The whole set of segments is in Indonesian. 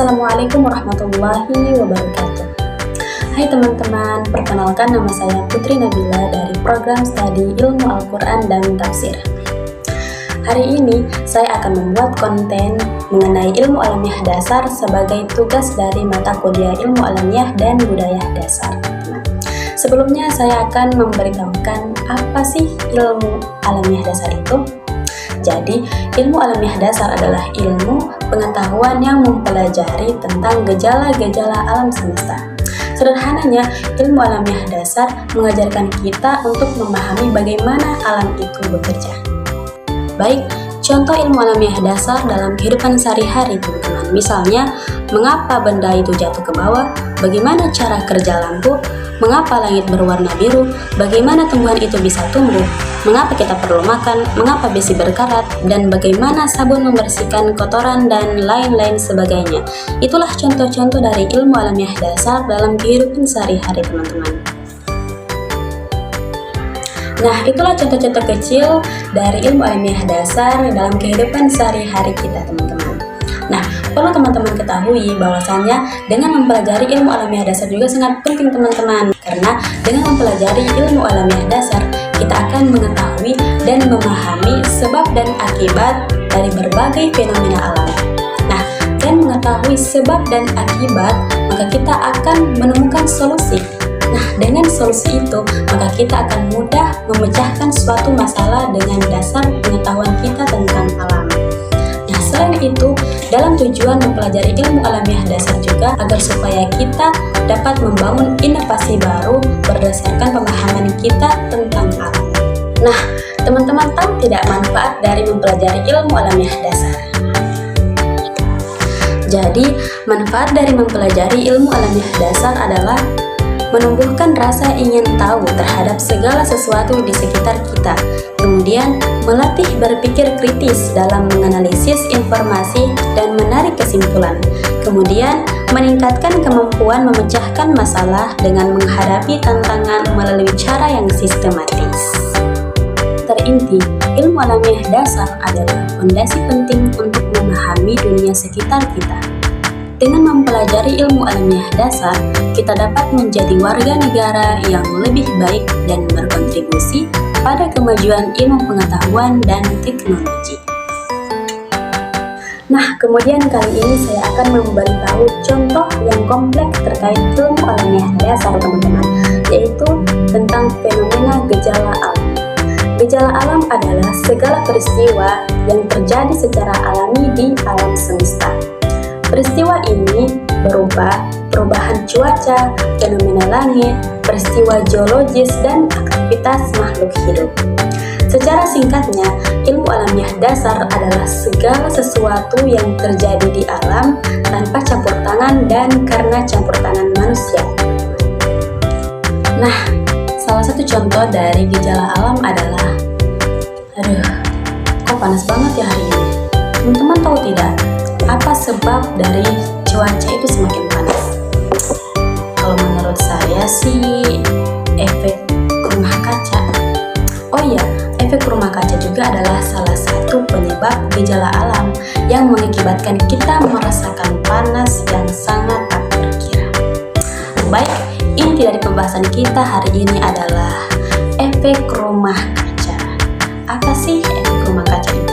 Assalamualaikum warahmatullahi wabarakatuh. Hai teman-teman, perkenalkan nama saya Putri Nabila dari program studi Ilmu Al-Quran dan Tafsir. Hari ini saya akan membuat konten mengenai ilmu alamiah dasar sebagai tugas dari mata kuliah Ilmu Alamiah dan Budaya Dasar. Sebelumnya saya akan memberitahukan apa sih ilmu alamiah dasar itu. Jadi, ilmu alamiah dasar adalah ilmu pengetahuan yang mempelajari tentang gejala-gejala alam semesta. Sederhananya, ilmu alamiah dasar mengajarkan kita untuk memahami bagaimana alam itu bekerja. Baik, contoh ilmu alamiah dasar dalam kehidupan sehari-hari, teman-teman. Misalnya, mengapa benda itu jatuh ke bawah, bagaimana cara kerja lampu, mengapa langit berwarna biru, bagaimana tumbuhan itu bisa tumbuh, mengapa kita perlu makan, mengapa besi berkarat, dan bagaimana sabun membersihkan kotoran, dan lain-lain sebagainya. Itulah contoh-contoh dari ilmu alamiah dasar dalam kehidupan sehari-hari, teman-teman. Nah, itulah contoh-contoh kecil dari ilmu alamiah dasar dalam kehidupan sehari-hari kita, teman-teman. Nah, perlu teman-teman ketahui bahwasannya dengan mempelajari ilmu alamiah dasar juga sangat penting, teman-teman. Karena dengan mempelajari ilmu alamiah dasar, kita akan mengetahui dan memahami sebab dan akibat dari berbagai fenomena alam. Nah, dengan mengetahui sebab dan akibat, maka kita akan menemukan solusi. Nah, dengan solusi itu, maka kita akan mudah memecahkan suatu masalah dengan dasar pengetahuan kita tentang alam. Nah, selain itu, dalam tujuan mempelajari ilmu alamiah dasar juga agar supaya kita dapat membangun inovasi baru berdasarkan pemahaman kita tentang alam. Nah, teman-teman tahu tidak manfaat dari mempelajari ilmu alamiah dasar? Jadi, manfaat dari mempelajari ilmu alamiah dasar adalah menumbuhkan rasa ingin tahu terhadap segala sesuatu di sekitar kita, kemudian melatih berpikir kritis dalam menganalisis informasi dan menarik kesimpulan, kemudian meningkatkan kemampuan memecahkan masalah dengan menghadapi tantangan melalui cara yang sistematis. Terinti, ilmu alamiah dasar adalah fondasi penting untuk memahami dunia sekitar kita. Dengan mempelajari ilmu alamiah dasar, kita dapat menjadi warga negara yang lebih baik dan berkontribusi pada kemajuan ilmu pengetahuan dan teknologi. Nah, kemudian kali ini saya akan memberitahu contoh yang kompleks terkait ilmu alamiah dasar, teman-teman, yaitu tentang fenomena gejala alam. Gejala alam adalah segala peristiwa yang terjadi secara alami di alam semesta. Peristiwa ini berupa perubahan cuaca, fenomena langit, peristiwa geologis, dan aktivitas makhluk hidup. Secara singkatnya, ilmu alamiah dasar adalah segala sesuatu yang terjadi di alam tanpa campur tangan dan karena campur tangan manusia. Nah, salah satu contoh dari gejala alam adalah, kok panas banget ya hari ini? Teman-teman tahu tidak? Apa sebab dari cuaca itu semakin panas? Kalau menurut saya sih efek rumah kaca. Oh iya, efek rumah kaca juga adalah salah satu penyebab gejala alam yang mengakibatkan kita merasakan panas yang sangat tak terkira. Baik, inti dari pembahasan kita hari ini adalah efek rumah kaca. Apa sih efek rumah kaca itu?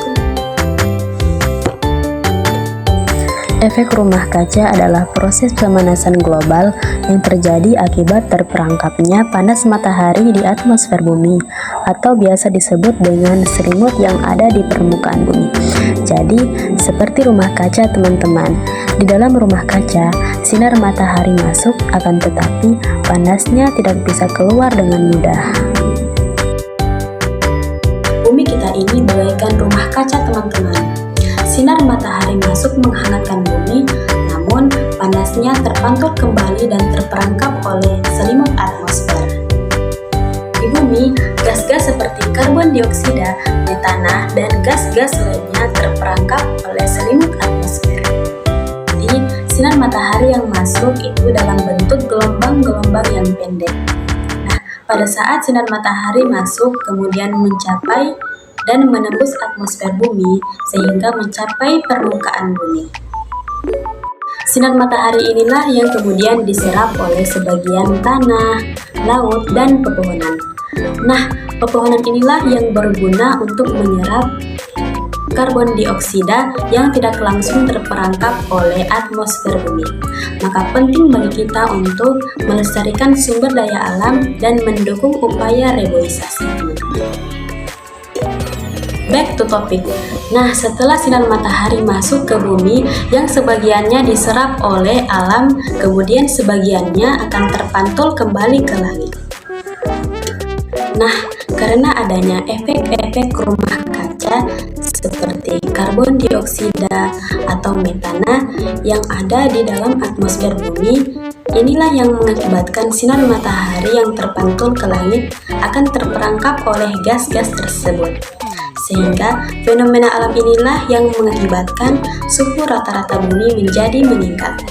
Efek rumah kaca adalah proses pemanasan global yang terjadi akibat terperangkapnya panas matahari di atmosfer bumi, atau biasa disebut dengan selimut yang ada di permukaan bumi. Jadi, seperti rumah kaca, teman-teman. Di dalam rumah kaca, sinar matahari masuk, akan tetapi panasnya tidak bisa keluar dengan mudah. Bumi kita ini bagaikan rumah kaca, teman-teman. Sinar matahari masuk menghangatkan bumi, namun panasnya terpantul kembali dan terperangkap oleh selimut atmosfer. Di bumi, gas-gas seperti karbon dioksida, metana, dan gas-gas lainnya terperangkap oleh selimut atmosfer. Jadi, sinar matahari yang masuk itu dalam bentuk gelombang-gelombang yang pendek. Nah, pada saat sinar matahari masuk kemudian mencapai dan menembus atmosfer bumi sehingga mencapai permukaan bumi. Sinar matahari inilah yang kemudian diserap oleh sebagian tanah, laut, dan pepohonan. Nah, pepohonan inilah yang berguna untuk menyerap karbon dioksida yang tidak langsung terperangkap oleh atmosfer bumi. Maka penting bagi kita untuk melestarikan sumber daya alam dan mendukung upaya reboisasi. Back to topic. Nah, setelah sinar matahari masuk ke bumi yang sebagiannya diserap oleh alam, kemudian sebagiannya akan terpantul kembali ke langit. Nah, karena adanya efek-efek rumah kaca seperti karbon dioksida atau metana yang ada di dalam atmosfer bumi, inilah yang mengakibatkan sinar matahari yang terpantul ke langit akan terperangkap oleh gas-gas tersebut. Sehingga fenomena alam inilah yang mengakibatkan suhu rata-rata bumi menjadi meningkat.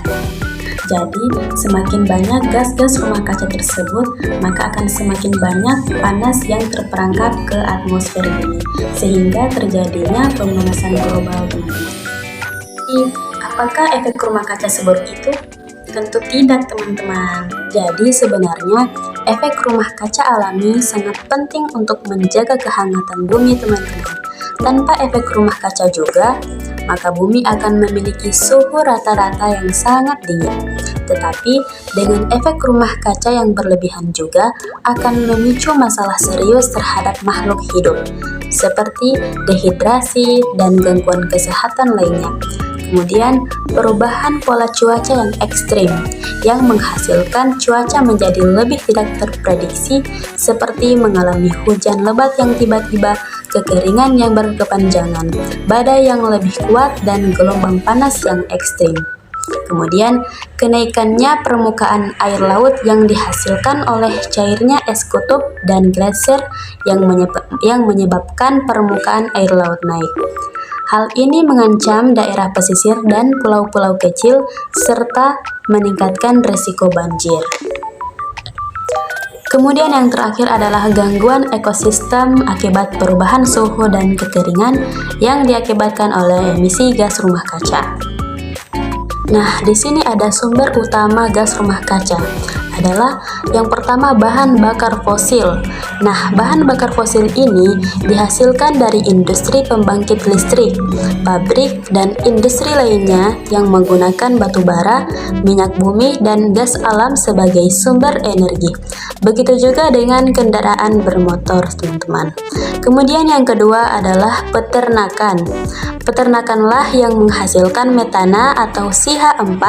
Jadi, semakin banyak gas-gas rumah kaca tersebut, maka akan semakin banyak panas yang terperangkap ke atmosfer bumi, sehingga terjadinya pemanasan global bumi. Apakah efek rumah kaca seburuk itu? Tentu tidak, teman-teman. Jadi sebenarnya efek rumah kaca alami sangat penting untuk menjaga kehangatan bumi, teman-teman. Tanpa efek rumah kaca juga, maka bumi akan memiliki suhu rata-rata yang sangat dingin. Tetapi dengan efek rumah kaca yang berlebihan juga akan memicu masalah serius terhadap makhluk hidup, seperti dehidrasi dan gangguan kesehatan lainnya. Kemudian, perubahan pola cuaca yang ekstrim yang menghasilkan cuaca menjadi lebih tidak terprediksi, seperti mengalami hujan lebat yang tiba-tiba, kekeringan yang berkepanjangan, badai yang lebih kuat, dan gelombang panas yang ekstrim. Kemudian, kenaikannya permukaan air laut yang dihasilkan oleh cairnya es kutub dan gletser yang menyebabkan permukaan air laut naik. Hal ini mengancam daerah pesisir dan pulau-pulau kecil serta meningkatkan risiko banjir. Kemudian yang terakhir adalah gangguan ekosistem akibat perubahan suhu dan kekeringan yang diakibatkan oleh emisi gas rumah kaca. Nah, di sini ada sumber utama gas rumah kaca. Adalah yang pertama bahan bakar fosil. Nah, bahan bakar fosil ini dihasilkan dari industri pembangkit listrik, pabrik, dan industri lainnya yang menggunakan batu bara, minyak bumi, dan gas alam sebagai sumber energi. Begitu juga dengan kendaraan bermotor, teman-teman. Kemudian yang kedua adalah peternakan. Peternakanlah yang menghasilkan metana atau CH4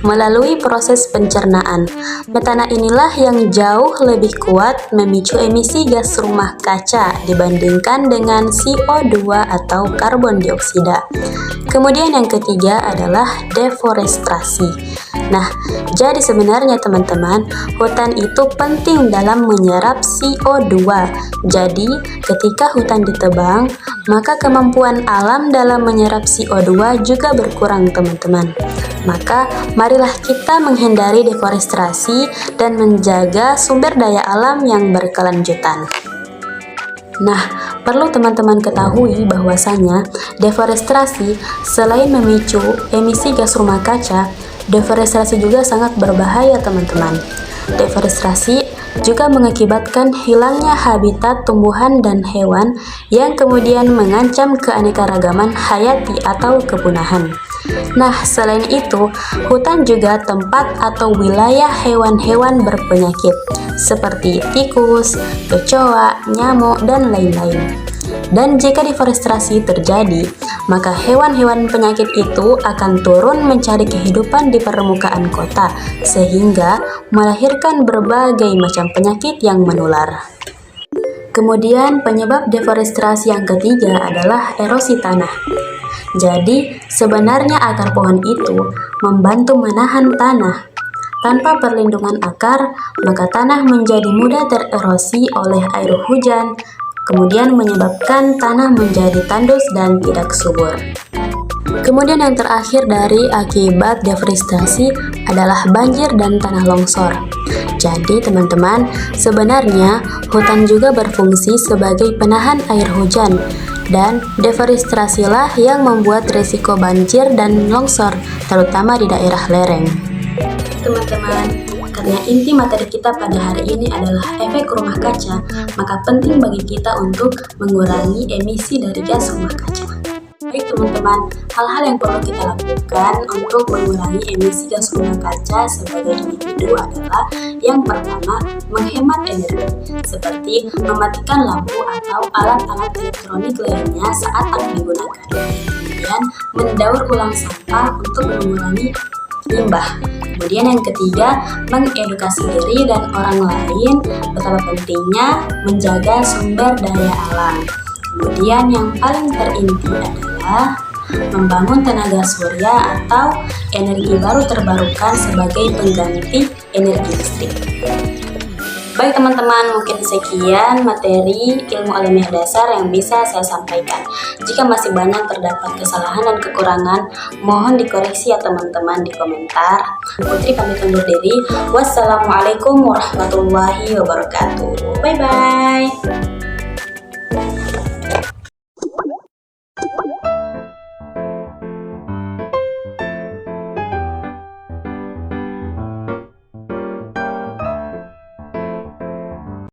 melalui proses pencernaan. Metana inilah yang jauh lebih kuat memicu emisi gas rumah kaca dibandingkan dengan CO2 atau karbon dioksida. Kemudian yang ketiga adalah deforestasi. Nah, jadi sebenarnya teman-teman, hutan itu penting dalam menyerap CO2. Jadi, ketika hutan ditebang, maka kemampuan alam dalam menyerap CO2 juga berkurang, teman-teman. Maka, marilah kita menghindari deforestasi dan menjaga sumber daya alam yang berkelanjutan. Nah, perlu teman-teman ketahui bahwasanya deforestasi selain memicu emisi gas rumah kaca, deforestasi juga sangat berbahaya, teman-teman. Deforestasi juga mengakibatkan hilangnya habitat tumbuhan dan hewan yang kemudian mengancam keanekaragaman hayati atau kepunahan. Nah, selain itu, hutan juga tempat atau wilayah hewan-hewan berpenyakit seperti tikus, kecoa, nyamuk, dan lain-lain. Dan jika deforestasi terjadi, maka hewan-hewan penyakit itu akan turun mencari kehidupan di permukaan kota, sehingga melahirkan berbagai macam penyakit yang menular. Kemudian penyebab deforestasi yang ketiga adalah erosi tanah. Jadi, sebenarnya akar pohon itu membantu menahan tanah. Tanpa perlindungan akar, maka tanah menjadi mudah tererosi oleh air hujan, kemudian menyebabkan tanah menjadi tandus dan tidak subur. Kemudian yang terakhir dari akibat deforestasi adalah banjir dan tanah longsor. Jadi teman-teman, sebenarnya hutan juga berfungsi sebagai penahan air hujan. Dan deforestasilah yang membuat risiko banjir dan longsor, terutama di daerah lereng. Teman-teman, karena inti materi kita pada hari ini adalah efek rumah kaca, maka penting bagi kita untuk mengurangi emisi dari gas rumah kaca. Baik teman-teman, hal-hal yang perlu kita lakukan untuk mengurangi emisi gas rumah kaca sebagai individu adalah yang pertama, menghemat energi, seperti mematikan lampu atau alat-alat elektronik lainnya saat akan digunakan. Kemudian, mendaur ulang sampah untuk mengurangi limbah. Kemudian yang ketiga, mengedukasi diri dan orang lain betapa pentingnya menjaga sumber daya alam. Kemudian yang paling terinti adalah membangun tenaga surya atau energi baru terbarukan sebagai pengganti energi listrik. Baik teman-teman, mungkin sekian materi ilmu alamiah dasar yang bisa saya sampaikan. Jika masih banyak terdapat kesalahan dan kekurangan, mohon dikoreksi ya teman-teman di komentar. Putri pamit undur diri. Wassalamualaikum warahmatullahi wabarakatuh. Bye-bye.